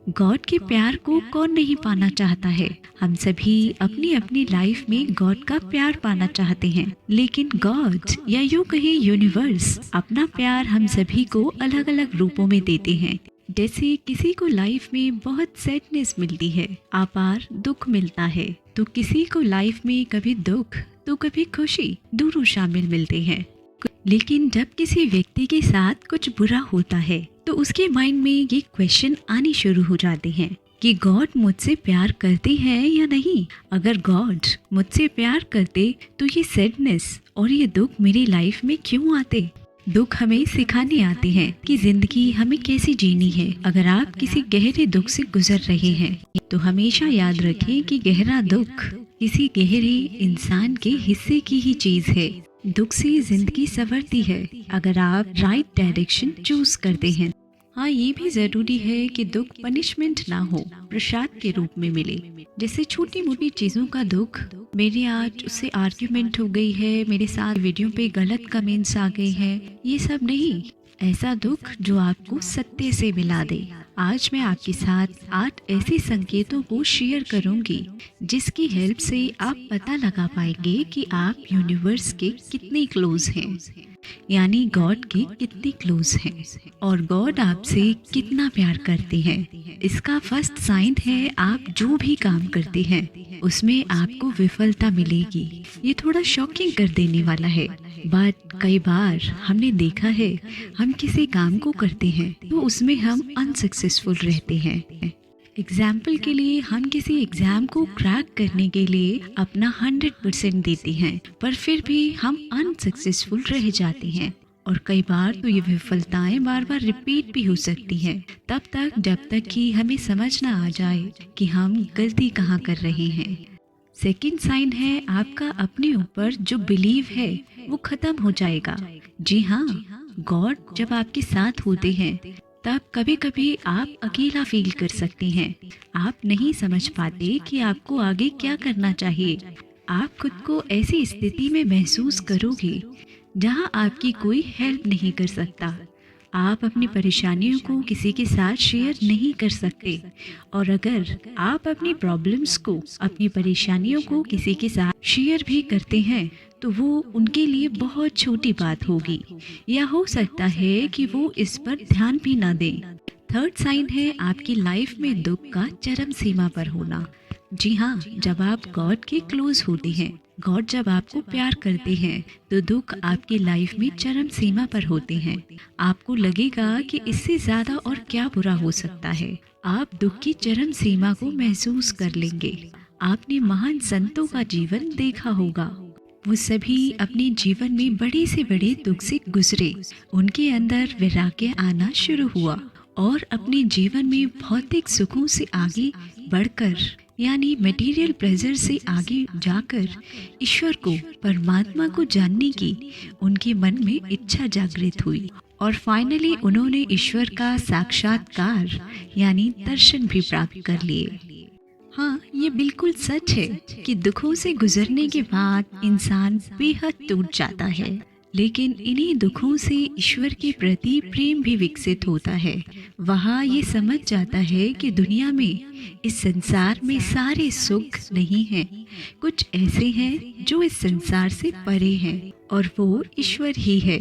God के प्यार को कौन नहीं पाना चाहता है। हम सभी अपनी अपनी लाइफ में गॉड का प्यार पाना चाहते हैं, लेकिन गॉड या यूँ कहे यूनिवर्स अपना प्यार हम सभी को अलग अलग रूपों में देते हैं। जैसे किसी को लाइफ में बहुत सैडनेस मिलती है, अपार दुख मिलता है, तो किसी को लाइफ में कभी दुख तो कभी खुशी दोनों शामिल मिलते हैं। लेकिन जब किसी व्यक्ति के साथ कुछ बुरा होता है तो उसके माइंड में ये क्वेश्चन आने शुरू हो जाते हैं कि गॉड मुझसे प्यार करते हैं या नहीं। अगर गॉड मुझसे प्यार करते तो ये सैडनेस और ये दुख मेरी लाइफ में क्यों आते। दुख हमें सिखाने आते हैं कि जिंदगी हमें कैसे जीनी है। अगर आप किसी गहरे दुख से गुजर रहे हैं तो हमेशा याद रखें कि गहरा दुख किसी गहरे इंसान के हिस्से की ही चीज है। दुख से जिंदगी संवरती है अगर आप राइट डायरेक्शन चूज करते हैं। हाँ, ये भी जरूरी है कि दुख पनिशमेंट ना हो, प्रसाद के रूप में मिले। जैसे छोटी मोटी चीजों का दुख, मेरी आज उससे आर्ग्यूमेंट हो गई है, मेरे साथ वीडियो पे गलत कमेंट्स आ गए हैं, ये सब नहीं। ऐसा दुख जो आपको सत्य से मिला दे। आज मैं आपके साथ 8 ऐसे संकेतों को शेयर करूंगी जिसकी हेल्प से आप पता लगा पाएंगे कि आप यूनिवर्स के कितने क्लोज हैं, यानी गॉड के कितने क्लोज हैं और गॉड आपसे कितना प्यार करते हैं। इसका फर्स्ट साइन है, आप जो भी काम करते हैं उसमें आपको विफलता मिलेगी। ये थोड़ा शॉकिंग कर देने वाला है, बट कई बार हमने देखा है हम किसी काम को करते हैं तो उसमें हम अनसक्सेसफुल रहते हैं। एग्जाम्पल के लिए, हम किसी एग्जाम को क्रैक करने के लिए अपना 100% देते हैं पर फिर भी हम अनसक्सेसफुल रह जाते हैं। और कई बार तो ये विफलताएं बार बार रिपीट भी हो सकती हैं, तब तक जब तक कि हमें समझ ना आ जाए कि हम गलती कहाँ कर रहे हैं। सेकंड साइन है, आपका अपने ऊपर जो बिलीव है वो खत्म हो जाएगा। जी हाँ, गॉड जब आपके साथ होते हैं तब कभी कभी आप अकेला फील कर सकते हैं। आप नहीं समझ पाते कि आपको आगे क्या करना चाहिए। आप खुद को ऐसी स्थिति में महसूस करोगे जहां आपकी कोई हेल्प नहीं कर सकता। आप अपनी परेशानियों को किसी के साथ शेयर नहीं कर सकते, और अगर आप अपनी प्रॉब्लम्स को, अपनी परेशानियों को किसी के साथ शेयर भी करते हैं तो वो उनके लिए बहुत छोटी बात होगी, या हो सकता है कि वो इस पर ध्यान भी ना दें। थर्ड साइन है, आपकी लाइफ में दुख का चरम सीमा पर होना। जी हाँ, जब आप गॉड के क्लोज होते हैं, गॉड जब आपको प्यार करते हैं तो दुख आपकी लाइफ में चरम सीमा पर होते हैं। आपको लगेगा कि इससे ज्यादा और क्या बुरा हो सकता है। आप दुख की चरम सीमा को महसूस कर लेंगे। आपने महान संतों का जीवन देखा होगा, वो सभी अपने जीवन में बड़े से बड़े दुख से गुजरे। उनके अंदर वैराग्य आना शुरू हुआ और अपने जीवन में भौतिक सुखों से आगे बढ़कर, यानी मटेरियल प्लेजर से आगे जाकर ईश्वर को, परमात्मा को जानने की उनके मन में इच्छा जागृत हुई और फाइनली उन्होंने ईश्वर का साक्षात्कार यानी दर्शन भी प्राप्त कर लिए। हाँ, ये बिल्कुल सच है कि दुखों से गुजरने के बाद इंसान बेहद टूट जाता है, लेकिन इन्हीं दुखों से ईश्वर के प्रति प्रेम भी विकसित होता है। वहाँ ये समझ जाता है कि दुनिया में, इस संसार में सारे सुख नहीं हैं, कुछ ऐसे हैं जो इस संसार से परे हैं और वो ईश्वर ही है।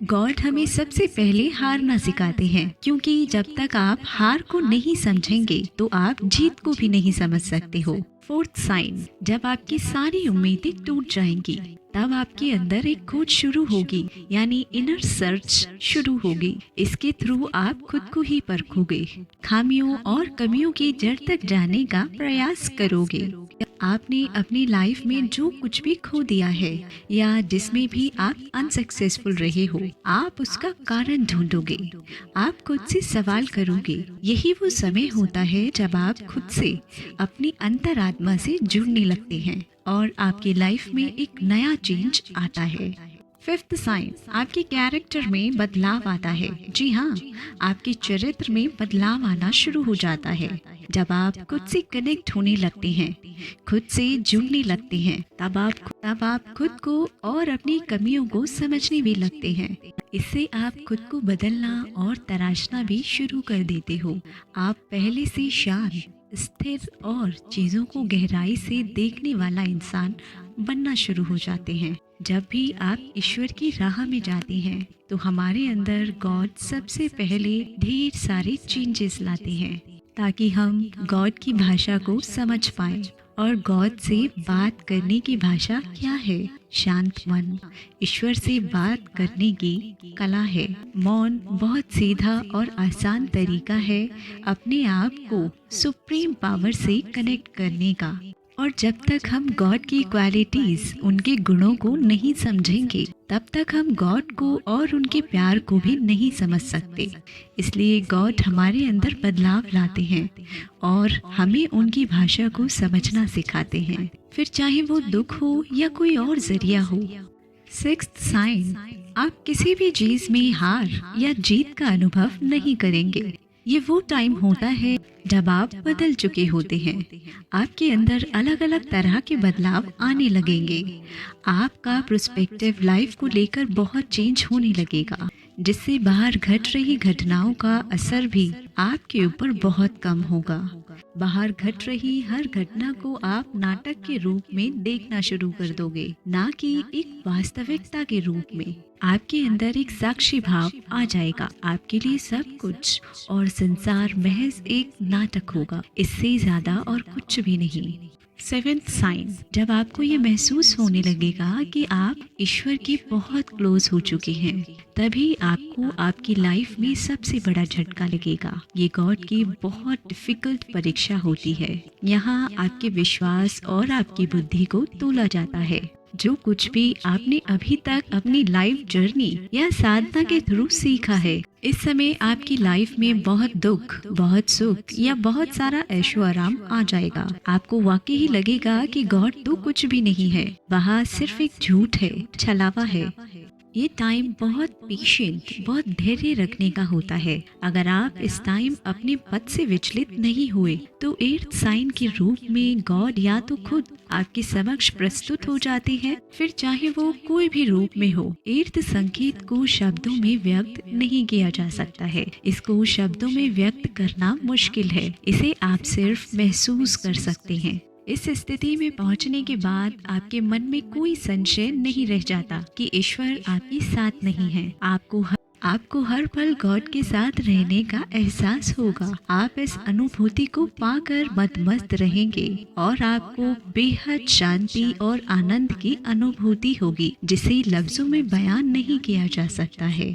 गॉड हमें सबसे पहले हारना सिखाते हैं, क्योंकि जब तक आप हार को नहीं समझेंगे तो आप जीत को भी नहीं समझ सकते हो। फोर्थ साइन, जब आपकी सारी उम्मीदें टूट जाएंगी तब आपके अंदर एक खोज शुरू होगी, यानी इनर सर्च शुरू होगी। इसके थ्रू आप खुद को ही परखोगे, खामियों और कमियों की जड़ तक जाने का प्रयास करोगे। आपने अपनी लाइफ में जो कुछ भी खो दिया है या जिसमें भी आप अनसक्सेसफुल रहे हो, आप उसका कारण ढूंढोगे। आप खुद से सवाल करोगे। यही वो समय होता है जब आप खुद से, अपनी अंतरात्मा से जुड़ने लगते हैं और आपकी लाइफ में एक नया चेंज आता है। फिफ्थ साइन, आपके कैरेक्टर में बदलाव आता है। जी हाँ, आपके चरित्र में बदलाव आना शुरू हो जाता है। जब आप खुद से कनेक्ट होने लगते हैं, खुद से जुड़ने लगते हैं, तब आप खुद को और अपनी कमियों को समझने भी लगते हैं। इससे आप खुद को बदलना और तराशना भी शुरू कर देते हो। आप पहले से शांत, स्थिर और चीज़ों को गहराई से देखने वाला इंसान बनना शुरू हो जाते हैं। जब भी आप ईश्वर की राह में जाते हैं तो हमारे अंदर गॉड सबसे पहले ढेर सारे चेंजेस लाते हैं, ताकि हम गॉड की भाषा को समझ पाएं। और गॉड से बात करने की भाषा क्या है? शांत मन। ईश्वर से बात करने की कला है। मौन बहुत सीधा और आसान तरीका है अपने आप को सुप्रीम पावर से कनेक्ट करने का। और जब तक हम गॉड की क्वालिटीज, उनके गुणों को नहीं समझेंगे, तब तक हम गॉड को और उनके प्यार को भी नहीं समझ सकते। इसलिए गॉड हमारे अंदर बदलाव लाते हैं और हमें उनकी भाषा को समझना सिखाते हैं, फिर चाहे वो दुख हो या कोई और जरिया हो। सिक्स्थ साइन, आप किसी भी चीज में हार या जीत का अनुभव नहीं करेंगे। ये वो टाइम होता है जब आप बदल चुके होते हैं। आपके अंदर अलग अलग तरह के बदलाव आने लगेंगे। आपका पर्सपेक्टिव लाइफ को लेकर बहुत चेंज होने लगेगा, जिससे बाहर घट रही घटनाओं का असर भी आपके ऊपर बहुत कम होगा। बाहर घट रही हर घटना को आप नाटक के रूप में देखना शुरू कर दोगे, ना कि एक वास्तविकता के रूप में। आपके अंदर एक साक्षी भाव आ जाएगा। आपके लिए सब कुछ और संसार महज एक नाटक होगा, इससे ज्यादा और कुछ भी नहीं। सेवेंथ साइन, जब आपको ये महसूस होने लगेगा कि आप ईश्वर के बहुत क्लोज हो चुके हैं, तभी आपको आपकी लाइफ में सबसे बड़ा झटका लगेगा। ये गॉड की बहुत डिफिकल्ट परीक्षा होती है। यहाँ आपके विश्वास और आपकी बुद्धि को तोला जाता है। जो कुछ भी आपने अभी तक अपनी लाइफ जर्नी या साधना के थ्रू सीखा है, इस समय आपकी लाइफ में बहुत दुख, बहुत सुख या बहुत सारा ऐशो आराम आ जाएगा। आपको वाकई ही लगेगा कि गॉड तो कुछ भी नहीं है, वहाँ सिर्फ एक झूठ है, छलावा है। ये टाइम बहुत पेशेंट, बहुत धैर्य रखने का होता है। अगर आप इस टाइम अपने पद से विचलित नहीं हुए तो एर्थ साइन के रूप में गॉड या तो खुद आपके समक्ष प्रस्तुत हो जाते हैं, फिर चाहे वो कोई भी रूप में हो। एर्थ संकेत को शब्दों में व्यक्त नहीं किया जा सकता है। इसको शब्दों में व्यक्त करना मुश्किल है। इसे आप सिर्फ महसूस कर सकते हैं। इस स्थिति में पहुंचने के बाद आपके मन में कोई संशय नहीं रह जाता कि ईश्वर आपके साथ नहीं है। आपको हर पल गॉड के साथ रहने का एहसास होगा। आप इस अनुभूति को पाकर मदमस्त रहेंगे और आपको बेहद शांति और आनंद की अनुभूति होगी, जिसे लफ्जों में बयान नहीं किया जा सकता है।